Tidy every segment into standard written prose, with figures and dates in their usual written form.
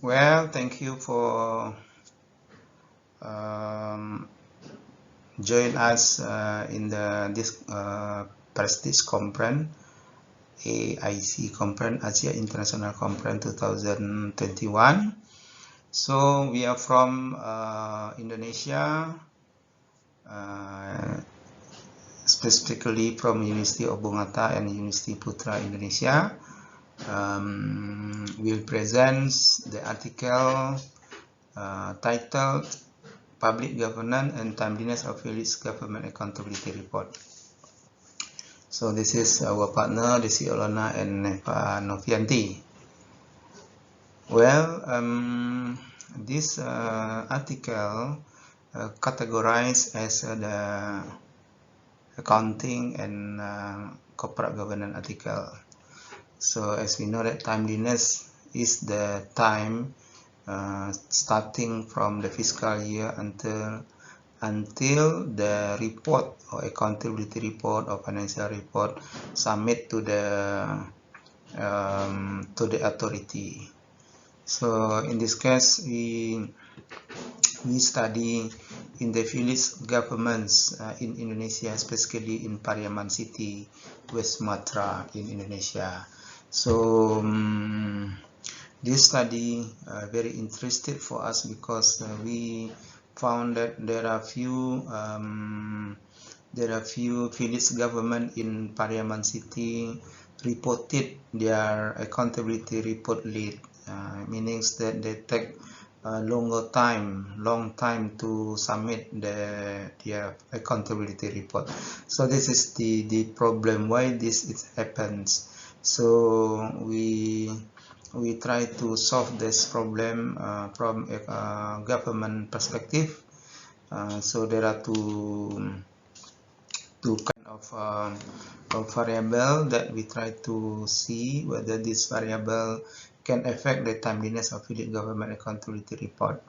Well, thank you for um, join us in this Prestige Conference, AIC Conference, Asia International Conference 2021. So we are from Indonesia, specifically from University of Bogota and University Putra Indonesia. We'll present the article titled Public Governance and Timeliness of Village Government Accountability Report. So this is our partner, Desi Olona and Neva Novianti. Well, this article categorized as the accounting and corporate governance article. So as we know that timeliness is the time starting from the fiscal year until the report or accountability report or financial report submit to the authority. So in this case, we study in the village governments in Indonesia, especially in Pariaman City, West Sumatra in Indonesia. So this study very interested for us because we found that there are few village government in Pariaman City reported their accountability report late, meaning that they take long time to submit their accountability report. So this is the problem why this happens. So we try to solve this problem from a government perspective. So there are two kind of variable that we try to see whether this variable can affect the timeliness of village government accountability report.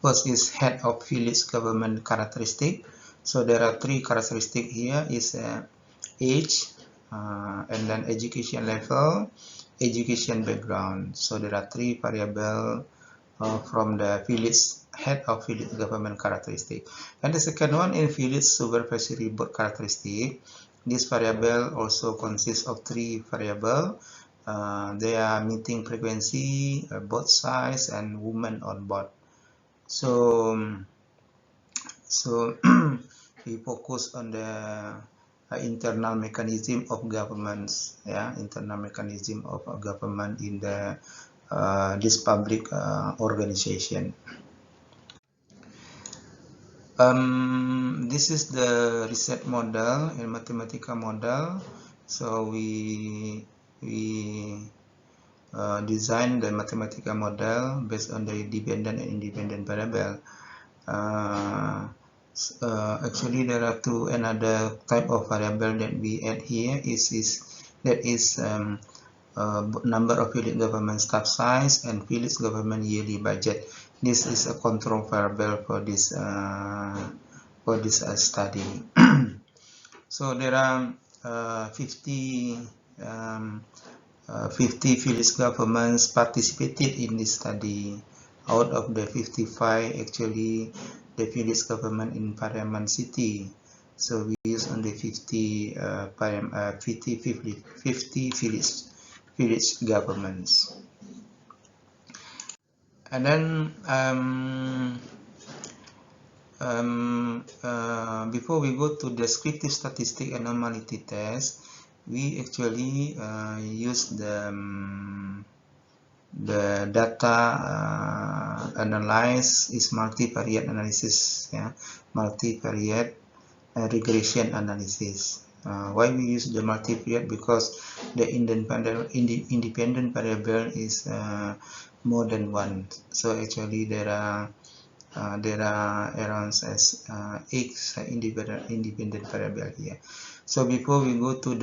First is head of village government characteristic. So there are three characteristics here: is age, and then education level, education background. So there are three variables from the village head of village government characteristic. And the second one in village supervisory board characteristic. This variable also consists of three variables. They are meeting frequency, board size, and women on board. So we focus on the internal mechanism of governments, internal mechanism of government in the this public organization. This is the research model and mathematical model. So we design the mathematical model based on the dependent and independent variable. Actually, there are another type of variable that we add here is number of village government staff size and village government yearly budget. This is a control variable for this study. So there are 50 village governments participated in this study. Out of the 55, actually, the village government in Pariaman City. So we use only 50 village governments. And then before we go to descriptive statistic and normality test, we actually use the data analyze is multivariate analysis, multivariate regression analysis. Why we use the multivariate? Because the independent variable is more than one. So actually there are around X independent variable here. So before we go to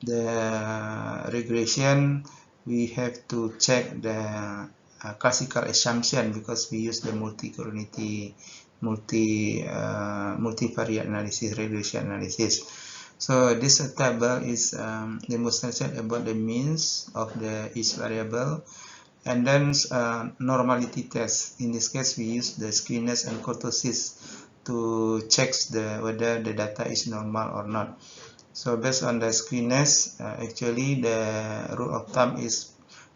the regression, we have to check the classical assumption because we use the multivariate analysis, regression analysis. So this table is demonstration about the means of each variable. And then normality test. In this case, we use the skewness and kurtosis to check whether the data is normal or not. So based on the skewness, actually the rule of thumb is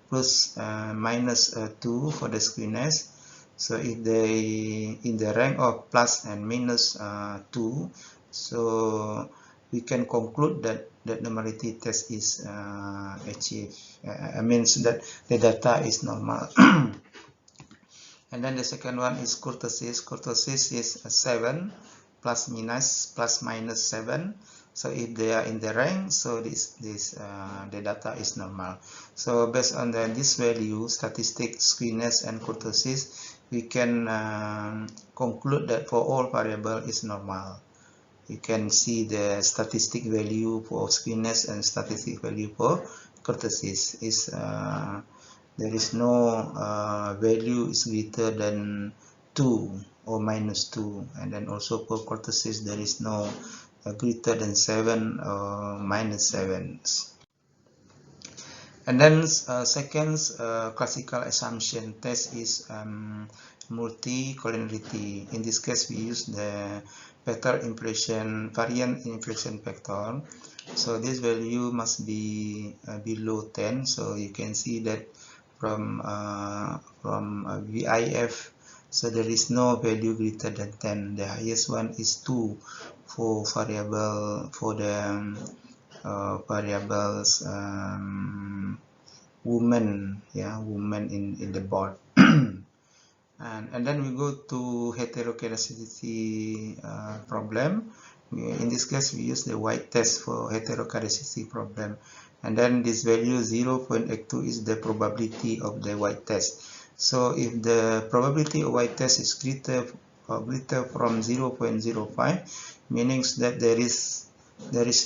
plus minus 2 for the skewness. So if they in the rank of plus and minus 2, so we can conclude that the normality test is achieved. Means that the data is normal. And then the second one is kurtosis. Kurtosis is 7 plus minus 7. So if they are in the rank, so the data is normal. So based on this value, statistic, skewness, and kurtosis, we can conclude that for all variable is normal. You can see the statistic value for skewness and statistic value for kurtosis is there is no value is greater than 2 or minus 2, and then also for kurtosis there is no greater than 7 or minus 7. And then second classical assumption test is multicollinearity. In this case, we use the variant inflation factor. So this value must be below 10. So you can see that from VIF, so there is no value greater than 10. The highest one is 2 for variable for the variables women, women in the board. And then we go to heterokaryoticity problem. In this case, we use the white test for heterokaryoticity problem. And then this value 0.82 is the probability of the white test. So if the probability of white test is greater from 0.05, meaning that there is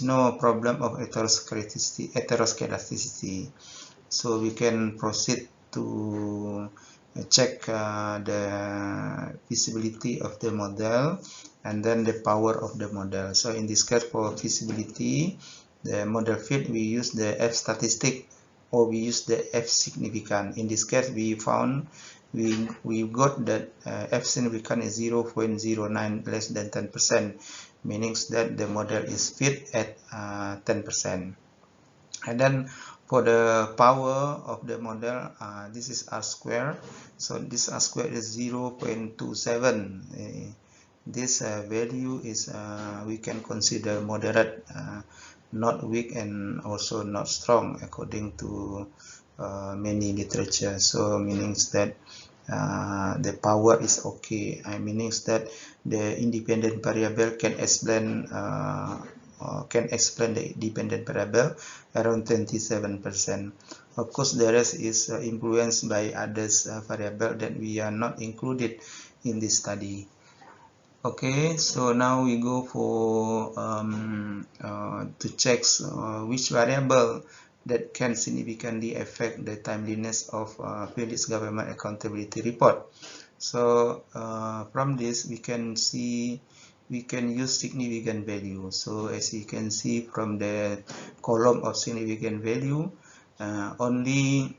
no problem of heteroscedasticity. So we can proceed to check the feasibility of the model and then the power of the model. So in this case, for feasibility, the model fit, we use the F statistic or we use the F significant. In this case, we found we got that F significant is 0.09 less than 10%, meaning that the model is fit at 10%. And then for the power of the model, this is R square. So this R square is 0.27. This value is we can consider moderate, not weak and also not strong according to many literature. So meaning that the power is okay. Meaning that the independent variable can explain the dependent variable around 27%. Of course, the rest is influenced by others variable that we are not included in this study. Okay, so now we go for to check which variable that can significantly affect the timeliness of Philips government accountability report. So from this we can see we can use significant value. So as you can see from the column of significant value, only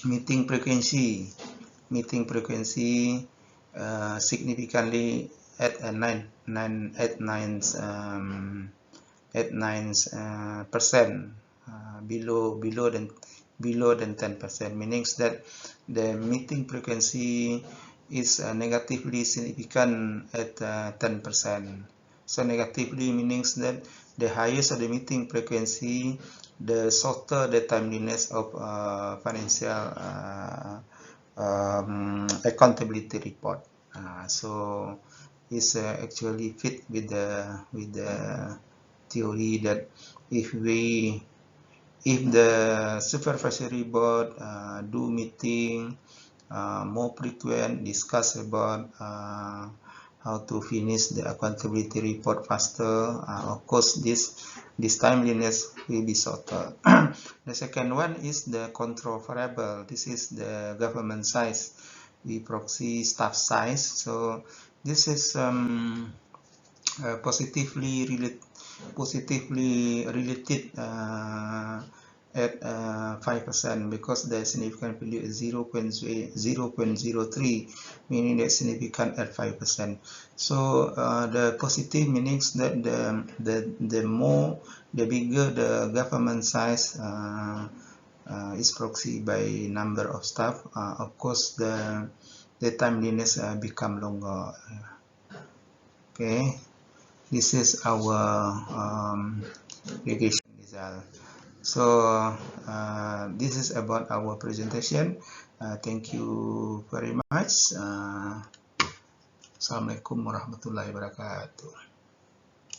meeting frequency significantly at 9% below than 10%, meaning that the meeting frequency is negatively significant at 10%. So negatively meaning that the highest of the meeting frequency, the shorter the timeliness of financial accountability report. So it's actually fit with the theory that if the supervisory board do meeting more frequent, discuss about how to finish the accountability report faster, of course this timeliness will be shorter. The second one is the control variable. This is the government size, the proxy staff size. So this is positively related at 5% because the significant value is 0.03, meaning that significant at 5%. So the positive means that the bigger the government size is proxy by number of staff, of course the timeliness become longer. Okay, this is our regression result. So this is about our presentation. Thank you very much. Assalamualaikum warahmatullahi wabarakatuh.